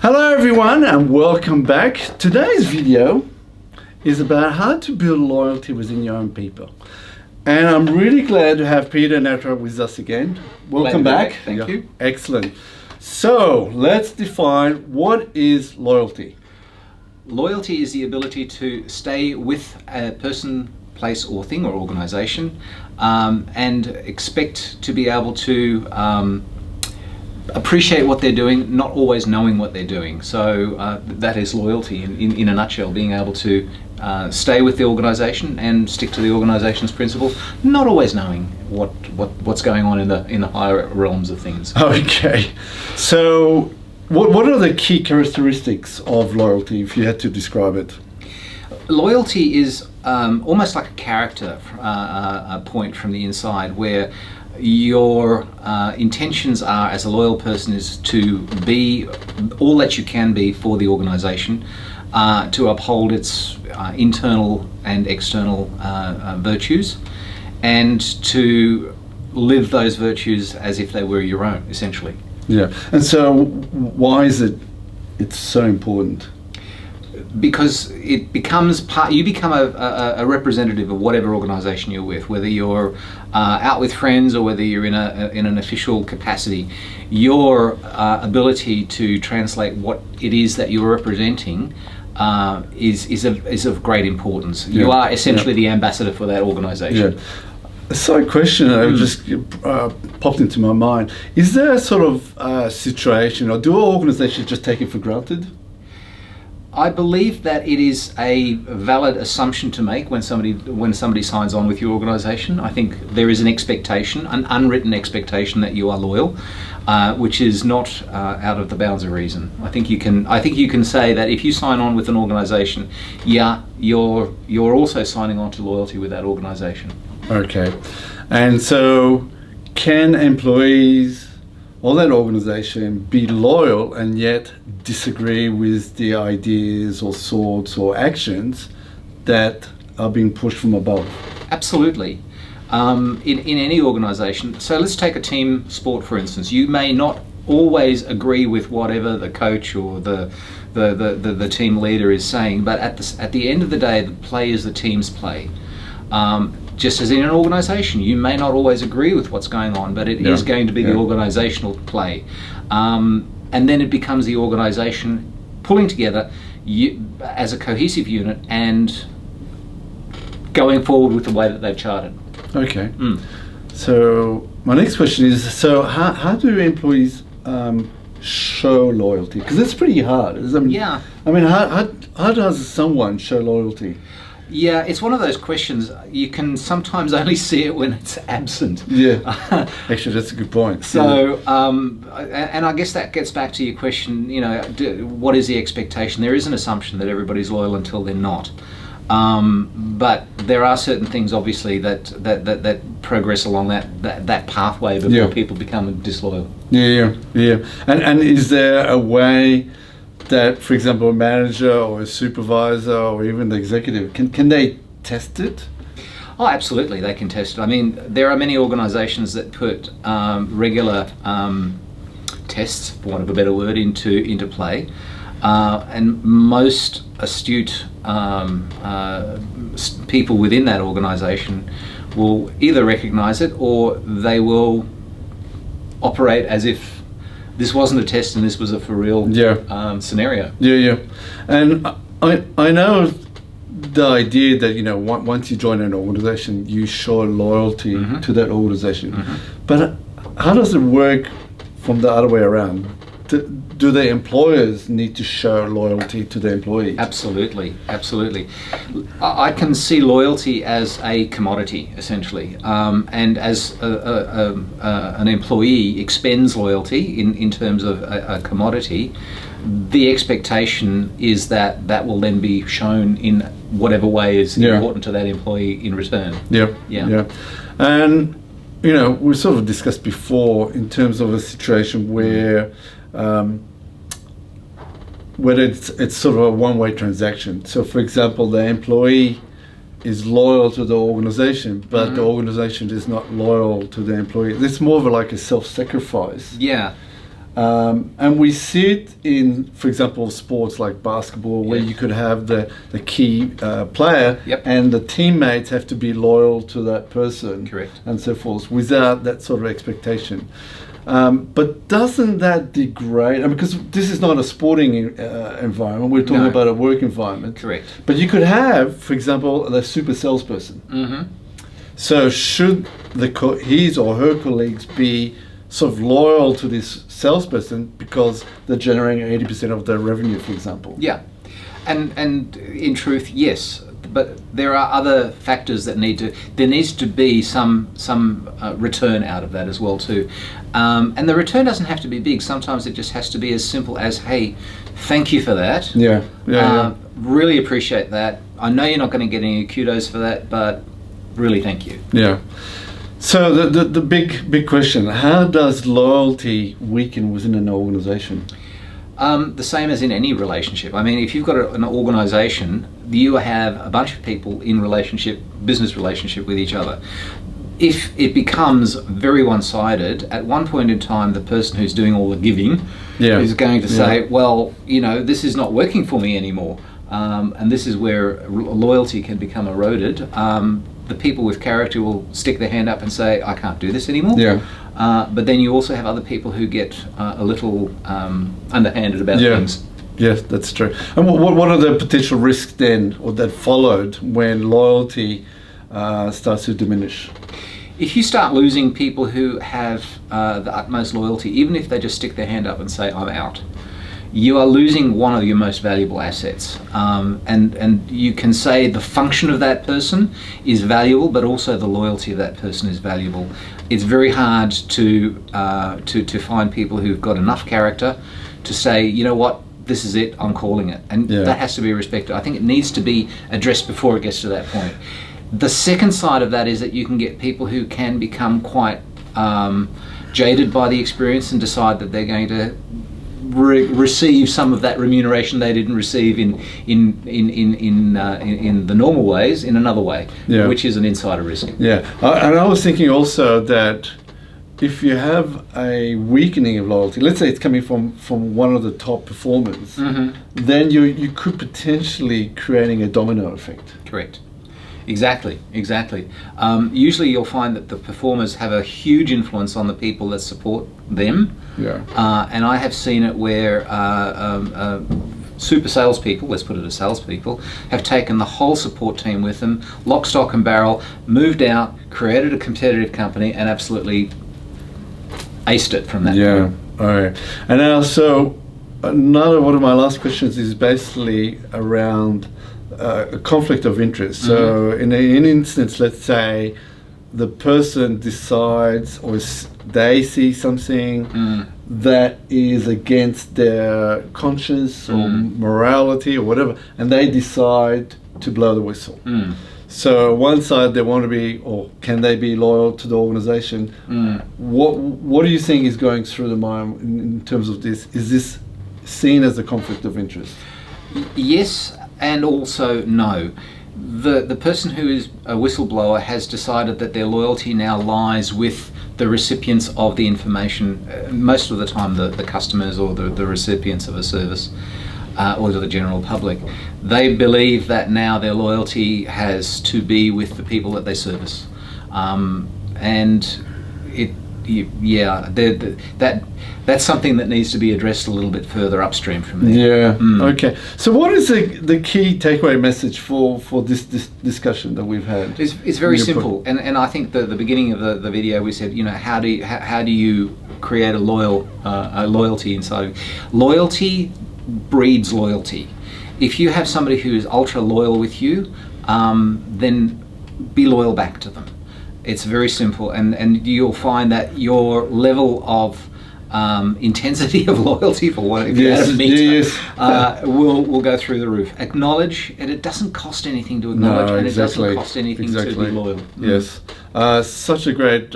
Hello everyone and welcome back. Today's video is about how to build loyalty within your own people. And I'm really glad to have Peter Netra with us again. Welcome back. Thank you. Excellent. So let's define what is loyalty. Loyalty is the ability to stay with a person, place or thing or organization and expect to be able to appreciate what they're doing, not always knowing what they're doing. So that is loyalty in a nutshell, being able to stay with the organization and stick to the organization's principles, not always knowing what's going on in the higher realms of things. Okay, so what are the key characteristics of loyalty if you had to describe it? Loyalty is almost like a character point from the inside, where your intentions are, as a loyal person, is to be all that you can be for the organization, to uphold its internal and external virtues, and to live those virtues as if they were your own, essentially. Yeah, and so why is it's so important? Because it becomes you become a representative of whatever organization you're with, whether you're out with friends or whether you're in an official capacity. Your ability to translate what it is that you're representing is of great importance. Yeah. You are essentially the ambassador for that organization. Yeah. So a question that just popped into my mind. Is there a sort of situation, or do organizations just take it for granted? I believe that it is a valid assumption to make when somebody signs on with your organisation. I think there is an expectation, an unwritten expectation, that you are loyal, which is not out of the bounds of reason. I think you can say that if you sign on with an organisation, yeah, you're also signing on to loyalty with that organisation. Okay, and so can employees or that organization be loyal and yet disagree with the ideas or thoughts or actions that are being pushed from above? Absolutely. In any organization. So let's take a team sport, for instance. You may not always agree with whatever the coach or the team leader is saying, but at the end of the day, the play is the team's play. Just as in an organisation, you may not always agree with what's going on, but it is going to be the organisational play. And then it becomes the organisation pulling together as a cohesive unit and going forward with the way that they've charted. Okay. So my next question is, so how do employees show loyalty? Because it's pretty hard. How does someone show loyalty? Yeah, it's one of those questions. You can sometimes only see it when it's absent. Yeah, actually, that's a good point. So, and I guess that gets back to your question. What is the expectation? There is an assumption that everybody's loyal until they're not. But there are certain things, obviously, that progress along that pathway before people become disloyal. Yeah. And is there a way that, for example, a manager or a supervisor or even the executive, can they test it? Oh, absolutely, they can test it. I mean, there are many organisations that put regular tests, for want of a better word, into play, and most astute people within that organisation will either recognise it or they will operate as if this wasn't a test and this was a for real scenario. Yeah. And I know the idea that, once you join an organization, you show loyalty to that organization. But how does it work from the other way around? Do the employers need to show loyalty to the employees? Absolutely. I can see loyalty as a commodity, essentially, and as an employee expends loyalty in terms of a commodity. The expectation is that will then be shown in whatever way is important to that employee in return. Yeah. And we sort of discussed before in terms of a situation where it's sort of a one-way transaction. So, for example, the employee is loyal to the organization, but the organization is not loyal to the employee. It's more of like a self-sacrifice. Yeah. And we see it in, for example, sports like basketball, where you could have the key player, and the teammates have to be loyal to that person, and so forth, without that sort of expectation. But doesn't that degrade? I mean, because this is not a sporting environment, we're talking about a work environment. Correct. But you could have, for example, the super salesperson. Mm-hmm. So should his or her colleagues be sort of loyal to this salesperson because they're generating 80% of their revenue, for example? Yeah, and in truth, yes. But there are other factors that there needs to be some return out of that as well too. And the return doesn't have to be big. Sometimes it just has to be as simple as, hey, thank you for that. Really appreciate that. I know you're not going to get any kudos for that, but really thank you. Yeah. So the big question, how does loyalty weaken within an organization? The same as in any relationship. I mean, if you've got an organization, you have a bunch of people in business relationship with each other. If it becomes very one-sided, at one point in time, the person who's doing all the giving is going to say, well, this is not working for me anymore. And this is where loyalty can become eroded. The people with character will stick their hand up and say, I can't do this anymore. But then you also have other people who get a little underhanded about things. Yes, that's true. And what are the potential risks then, or that followed, when loyalty starts to diminish? If you start losing people who have the utmost loyalty, even if they just stick their hand up and say, I'm out, you are losing one of your most valuable assets. And you can say the function of that person is valuable, but also the loyalty of that person is valuable. It's very hard to find people who've got enough character to say, you know what, this is it, I'm calling it. And that has to be respected. I think it needs to be addressed before it gets to that point. The second side of that is that you can get people who can become quite jaded by the experience and decide that they're going to receive some of that remuneration they didn't receive in the normal ways in another way, which is an insider risk. And I was thinking also that if you have a weakening of loyalty, let's say it's coming from one of the top performers, then you could potentially creating a domino effect. Correct. Exactly. Usually you'll find that the performers have a huge influence on the people that support them. And I have seen it where super salespeople, let's put it as salespeople, have taken the whole support team with them, lock, stock and barrel, moved out, created a competitive company, and absolutely aced it from that point. All right. And now, so another one of my last questions is basically around a conflict of interest. So in an instance, let's say the person decides or they see something that is against their conscience or morality or whatever, and they decide to blow the whistle. So one side, they want to be, or can they be loyal to the organization? What do you think is going through the mind in terms of this? Is this seen as a conflict of interest? Yes, and also no. The person who is a whistleblower has decided that their loyalty now lies with the recipients of the information, most of the time the customers or the recipients of a service, or the general public. They believe that now their loyalty has to be with the people that they service. That's something that needs to be addressed a little bit further upstream from there. Okay. So what is the key takeaway message for this discussion that we've had? It's very simple, and I think the beginning of the video we said, how do you create a loyalty inside of you? Loyalty breeds loyalty. If you have somebody who is ultra loyal with you, then be loyal back to them. It's very simple, and you'll find that your level of intensity of loyalty, for what if you had a meter, will go through the roof. Acknowledge, and it doesn't cost anything to acknowledge, and it doesn't cost anything to be loyal. Yes, such a great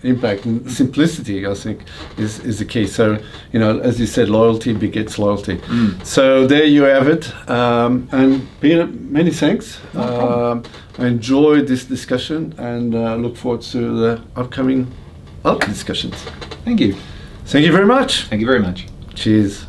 impact, and simplicity, I think, is the key. So, as you said, loyalty begets loyalty. So there you have it. And Peter, many thanks. I enjoyed this discussion and look forward to the upcoming other discussions. Thank you. Thank you very much. Thank you very much. Cheers.